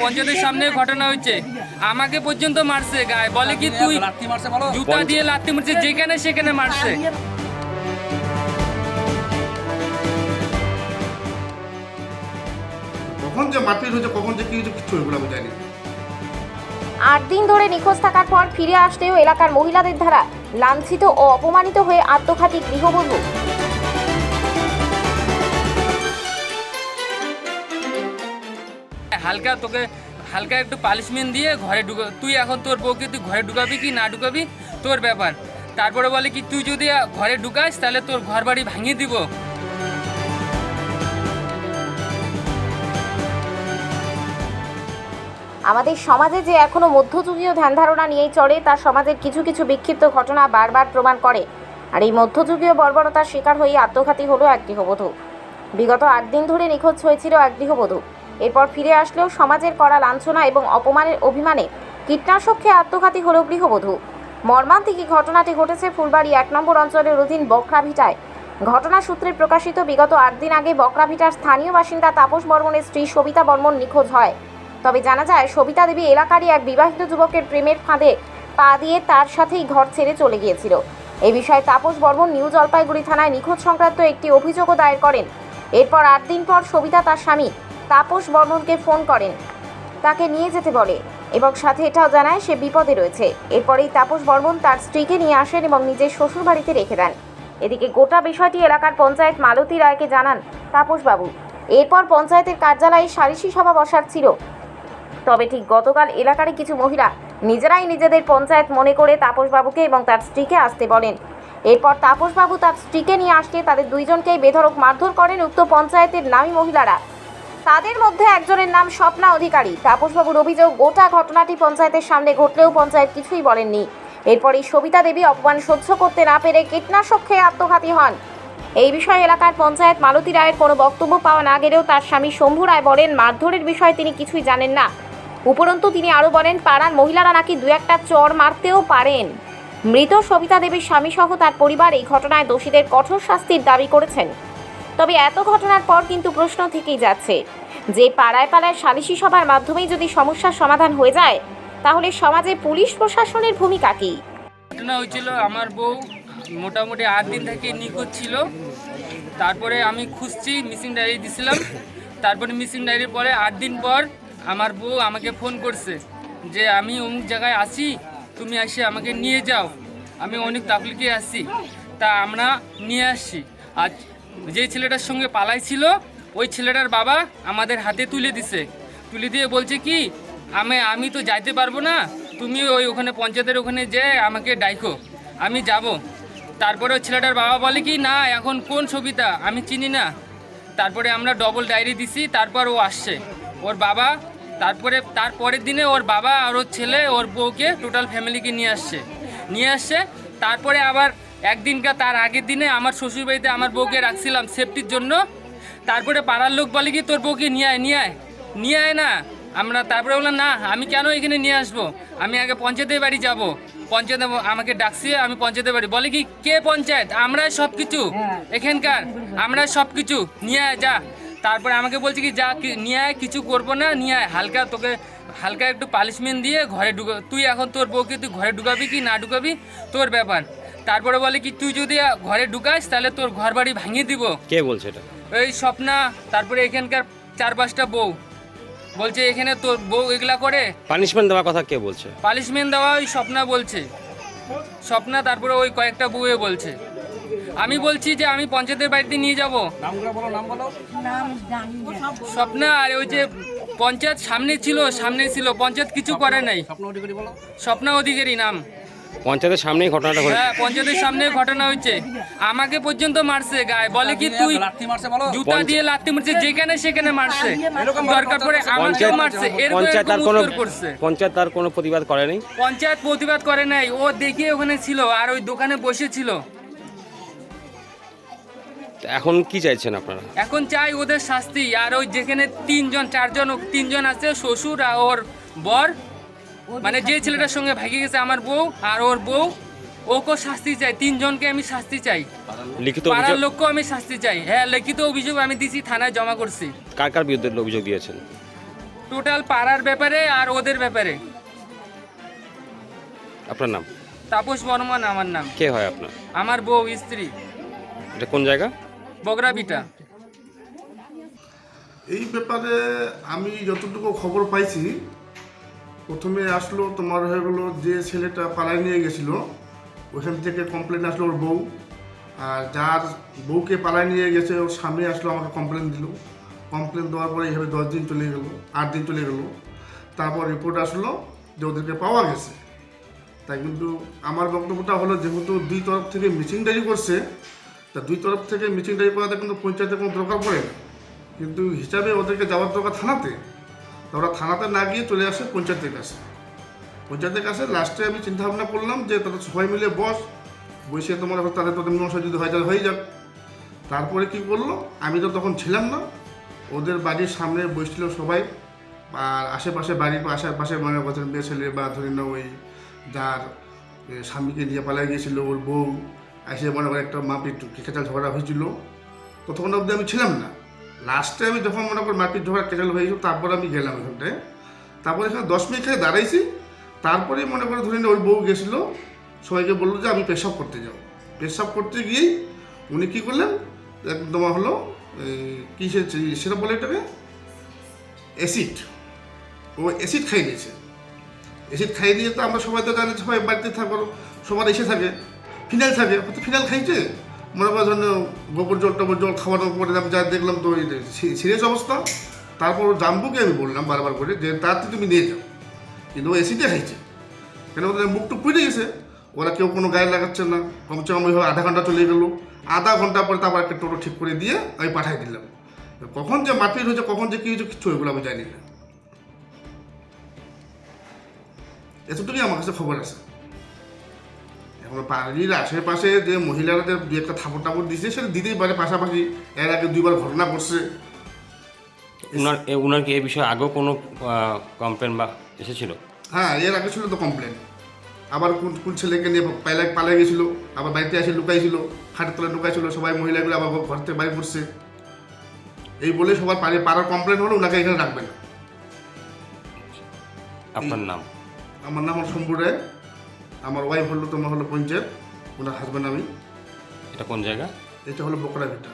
পঞ্চায়েতের সামনে ঘটনা হচ্ছে, আমাকে পর্যন্ত মারছে গায়ে, বলে কি তুই জুতা দিয়ে লাথি মারছে, যেখানে সেখানে মারছে। কখন যে মারপিট হয়েছে, কখন যে কি হয়েছে কিচ্ছু এগুলো আমি জানি। ৮ দিন ধরে নিখোঁজ থাকার পর ফিরে আসলেও এলাকার মহিলাদের দ্বারা লাঞ্ছিত ও অপমানিত হয়ে আত্মঘাতী গৃহবধূ। হালকা একটু পানিশমেন্ট দিয়ে ঘরে তুই এখন তোর বউকে তুই ঘরে ঢুকাবি কি না ঢুকাবি তোর ব্যাপার। তারপরে বলে কি তুই যদি ঘরে ঢুকাস তাহলে তোর ঘর বাড়ি ভাঙিয়ে দিব। আমাদের সমাজে যে এখনো মধ্যযুগীয় ধ্যান ধারণা নিয়েই চলে তা সমাজের কিছু কিছু বিক্ষিপ্ত ঘটনা বারবার প্রমাণ করে। আর এই মধ্যযুগীয় বর্বরতার শিকার হয়ে আত্মঘাতী হলো এক গৃহবধূ। বিগত ৮ দিন ধরে নিখোঁজ হয়েছিল এক গৃহবধূ। এরপর ফিরে আসলেও সমাজের কড়া লাঞ্ছনা এবং অপমানের অভিমানে কীটনাশক খেয়ে আত্মঘাতী হলো গৃহবধূ। মর্মান্তিক এই ঘটনাটি ঘটেছে ফুলবাড়ি ১ নম্বর অঞ্চলের অধীন বকরাভিটায়। ঘটনা সূত্রে প্রকাশিত, বিগত ৮ দিন আগে বকরাভিটার স্থানীয় বাসিন্দা তাপস বর্মনের স্ত্রী সবিতা বর্মন নিখোঁজ হয়। তবে জানা যায় সবিতা দেবী এলাকারই এক বিবাহিত যুবকের প্রেমের ফাঁদে পা দিয়ে তার সাথেই ঘর ছেড়ে চলে গিয়েছিল। এই বিষয়ে তাপস বর্মন নিউ জলপাইগুড়ি থানায় নিখোঁজ সংক্রান্ত একটি অভিযোগও দায়ের করেন। এরপর ৮ দিন পর সবিতা তার স্বামী তাপস বর্মনকে ফোন করেন, তাকে নিয়ে যেতে বলে এবং সাথে এটাও জানায় সে বিপদে রয়েছে। এরপরেই তাপস বর্মন তার স্ত্রীকে নিয়ে আসেন এবং নিজের শ্বশুর বাড়িতে রেখে দেন। এদিকে গোটা বিষয়টি এলাকার পঞ্চায়েত মালতী রায়কে জানান তাপসবাবু। এরপর পঞ্চায়েতের কার্যালয়ে সালিশি সভা বসার ছিল। তবে ঠিক গতকাল এলাকারই কিছু মহিলা নিজেরাই নিজেদের পঞ্চায়েত মনে করে তাপসবাবুকে এবং তার স্ত্রীকে আসতে বলেন। এরপর তাপসবাবু তার স্ত্রীকে নিয়ে আসলে তাদের দুইজনকেই বেধড়ক মারধর করেন উক্ত পঞ্চায়েতের নামী মহিলারা। তাদের মধ্যে একজনের নাম স্বপ্না অধিকারী। তাপসবাবুর অভিযোগ, গোটা ঘটনাটি পঞ্চায়েতের সামনে ঘটলেও পঞ্চায়েত কিছুই বলেননি। এরপরই সবিতা দেবী অপমান সহ্য করতে না পেরে কীটনাশক খেয়ে আত্মঘাতী হন। এই বিষয়ে এলাকার পঞ্চায়েত মালতী রায়ের কোনো বক্তব্য পাওয়া না গেলেও তার স্বামী শম্ভু রায় বলেন মারধরের বিষয়ে তিনি কিছুই জানেন না। উপরন্তু তিনি আরও বলেন পাড়ার মহিলারা নাকি দু একটা চড় মারতেও পারেন। মৃত সবিতা দেবীর স্বামীসহ তার পরিবার এই ঘটনায় দোষীদের কঠোর শাস্তির দাবি করেছেন। তবে এত ঘটনার পর কিন্তু প্রশ্ন থেকেই যাচ্ছে যে পাড়ায় পাড়ায় সালিশি সভার মাধ্যমেই যদি সমস্যার সমাধান হয়ে যায় তাহলে সমাজে পুলিশ প্রশাসনের ভূমিকা কী? ঘটনা হয়েছিল, আমার বউ মোটামুটি ৮ দিন থেকে নিখোঁজ ছিল। তারপরে আমি খুঁজছি, মিসিং ডায়েরি দিছিলাম। তারপরে মিসিং ডায়েরির পরে ৮ দিন পর আমার বউ আমাকে ফোন করছে যে আমি অমুক জায়গায় আছি, তুমি এসে আমাকে নিয়ে যাও। আমি অনেক তাকলিকে আসছি, তা আমরা নিয়ে আসছি। আর যে ছেলেটার সঙ্গে পালাইছিল ওই ছেলেটার বাবা আমাদের হাতে তুলে দিয়ে বলছে কি আমি তো যাইতে পারবো না, তুমি ওখানে পঞ্চায়েতের ওখানে যে আমাকে ডাইকো, আমি যাব। তারপরে ওই ছেলেটার বাবা বলে কি না এখন কোন সবিতা আমি চিনি না। তারপরে আমরা ডবল ডায়েরি দিছি, তারপর ও আসছে ওর বাবা। তারপরের দিনে ওর বাবা আর ওর ছেলে ওর বউকে টোটাল ফ্যামিলিকে নিয়ে আসছে। তারপরে আবার তার আগের দিনে আমার শ্বশুরবাড়িতে আমার বউকে রাখছিলাম সেফটির জন্য। তারপরে পাড়ার লোক বলে কি তোর বউকে নিয়ে আয় না। আমরা তারপরে বললাম না আমি কেন এখানে নিয়ে আসবো, আমি আগে পঞ্চায়েতের বাড়ি যাব। পঞ্চায়েত আমাকে ডাকছে, আমি পঞ্চায়েতের বাড়ি। বলে কি কে পঞ্চায়েত, আমরা সব কিছু এখানকার, আমরা সব কিছু নিয়ে আয় যা। তারপরে আমাকে বলছে কি যা নিয়ে আয়, কিছু করবো না, নিয়ে আয়। হালকা একটু পানিশমেন্ট দিয়ে ঘরে তুই এখন তোর বউকে তুই ঘরে ঢুকাবি কি না ঢুকাবি তোর ব্যাপার। তারপরে বলে কি তুই যদি ঘরে ঢুকাস তাহলে তোর ঘর বাড়ি ভাঙিয়ে দিব। কে বলছে এটা? ওই স্বপ্না। তারপরে এখানকার 4-5টা বউ বলছে এখানে তোর বউ এগুলা করে। পানিশমেন্ট দেওয়ার কথা কে বলছে? পানিশমেন্ট দেওয়া ওই স্বপ্না বলছে, স্বপ্না। তারপরে ওই কয়েকটা বউয়ে বলছে। আমি বলছি যে আমি পঞ্চায়েতের বাড়িতে নিয়ে যাব। স্বপ্না আর ওই যে পঞ্চায়েত সামনে ছিল পঞ্চায়েত কিছু করে নাই। স্বপ্না অধিকারী নাম। পঞ্চায়েতের সামনেই ঘটনাটা ঘটেছে? হ্যাঁ, পঞ্চায়েতের সামনে ঘটনা হচ্ছে, আমাকে পর্যন্ত মারছে গায়ে, বলে কি তুই জুতা দিয়ে লাথি মারছে, যেখানে সেখানে মারছে। দরকার পড়ে আমাকেও মারছে। পঞ্চায়েত তার কোনো প্রতিবাদ করে নাই? পঞ্চায়েত প্রতিবাদ করে নাই, ও দেখিয়ে ওখানে ছিল আর ওই দোকানে বসেছিল। এখন কি চাইছেন আপনারা? এখন চাই ওদের শাস্তি। আর ওই যেখানে 3জন আছে, শ্বশুর আর ওর বর, মানে যে ছেলেটার সঙ্গে ভাগিয়ে গেছে আমার বউ আর ওর বউ, ওকে শাস্তি চাই। 3জনকে আমি শাস্তি চাই, পাড়ার লোককেও আমি শাস্তি চাই। হ্যাঁ, লিখিত অভিযোগ আমি দিছি, থানায় জমা করছি। কার বিরুদ্ধে অভিযোগ দিয়েছেন? টোটাল পাড়ার ব্যাপারে আর ওদের ব্যাপারে। আপনার নাম? তাপস বর্মন আমার নাম। কে হয় আপনার? আমার বউ, স্ত্রী। এটা কোন জায়গা? বগরাবিটা। এই ব্যাপারে আমি যতটুকু খবর পাইছি, প্রথমে আসলো তোমার হয়ে গেলো যে ছেলেটা পালায় নিয়ে গেছিলো, ওখান থেকে কমপ্লেন আসলো ওর বউ। আর যার বউকে পালায় নিয়ে গেছে ওর স্বামী আসলো, আমাকে কমপ্লেন দিল। কমপ্লেন দেওয়ার পরে এইভাবে 10 দিন চলে গেলো, 8 দিন চলে গেলো। তারপর রিপোর্ট আসলো যে ওদেরকে পাওয়া গেছে। তাই কিন্তু আমার বক্তব্যটা হলো, যেহেতু দুই তরফ থেকে মিসিং ডায়েরি করছে, তা দুই তরফ থেকে মিসিং ডায়েরি করাতে কিন্তু পঞ্চায়েতের কোনো দরকার পড়ে না। কিন্তু হিসাবে ওদেরকে যাওয়ার দরকার থানাতে, তা ওরা থানাতে না গিয়ে চলে আসে পঞ্চায়েতের কাছে। পঞ্চায়েতের কাছে লাস্টে আমি চিন্তা ভাবনা করলাম যে তাদের সবাই মিলে বসে তোমার তাদের তোদের মীমাংসা যদি হয় তাহলে হয়ে যাক। তারপরে কি করলো, আমি তো তখন ছিলাম না, ওদের বাড়ির সামনে বসছিল সবাই। আর আশেপাশে বাড়ির আশেপাশে মনে করছেন মেয়ে ছেলে বা ধরে না ওই যার স্বামীকে নিয়ে পালিয়ে গিয়েছিল ওর বউ এসে মনে করে একটা মারপিট কেচাল ঝগড়া হয়েছিল। ততক্ষণ অবধি আমি ছিলাম না। লাস্টে আমি যখন মনে করি মারপিট ঝগড়া কেচাল হয়েছিল, তারপর আমি গেলাম এখানটায়। তারপরে এখানে 10 মিনিট খেয়ে দাঁড়াইছি। তারপরে মনে করে ধরে ওই বউ গেছিলো, সবাইকে বললো যে আমি পেশাব করতে যাবো। পেশাব করতে গিয়েই উনি কী করলেন, একদম হলো কিসের সেটা বলে এটাকে অ্যাসিড। ও অ্যাসিড খাইয়ে দিয়েছে। অ্যাসিড খাইয়ে দিয়ে তো আমরা সবাই তো জানি, সবাই বাড়িতে থাকো, সবার এসে থাকে, ফিনাইল থাকে, হয়তো ফিনাইল খাইছে মনে করার জন্য গোবর জল খাওয়ানোর পরে আমি যা দেখলাম তো সিরিয়াস অবস্থা। তারপর জাম্বুকে আমি বললাম বারবার করে যে তাড়াতাড়ি তুমি নিয়ে যাও, কিন্তু ও অ্যাসিডে খাইছে। কেন ওদের মুখটু পুড়ে গেছে, ওরা কেউ কোনো গায়ে লাগাচ্ছে না। কমসে কম ওইভাবে আধা ঘন্টা চলে গেলো। আধা ঘন্টা পরে তারপর একটা টোটো ঠিক করে দিয়ে আমি পাঠাই দিলাম। কখন যে মারপিট হয়েছে, কখন যে কী হয়েছে কিচ্ছু এগুলো আমি জানি না। এতটুকুই আমার কাছে খবর আছে। এখন বাড়ির আশেপাশে যে মহিলারা যে দু একটা থাপড় দিচ্ছে, সেটা দিতেই পারে। পাশাপাশি এর আগে 2বার ঘটনা ঘটছে। উনার কি এই বিষয়ে আগেও কোনো কমপ্লেন বা এসেছিল? হ্যাঁ, এর আগে ছিল তো কমপ্লেন। আবার কোন ছেলেকে নিয়ে পালিয়ে গেছিলো, আবার বাড়িতে এসে লুকাইছিল, খাটের তলায় লুকাইছিল। সবাই মহিলাগুলো আবার ঘর থেকে বাইরে করছে। এই বলে সবার পাড়ার কমপ্লেন হলো ওনাকে এখানে রাখবে না। আপনার নাম? আমার নাম হলো শম্ভু রায়। আমার ওয়াইফ হলো তোমার হলো পঞ্চায়েত, ওনার হাজব্যান্ড আমি। এটা কোন জায়গা? এটা হলো বকরাভিটা।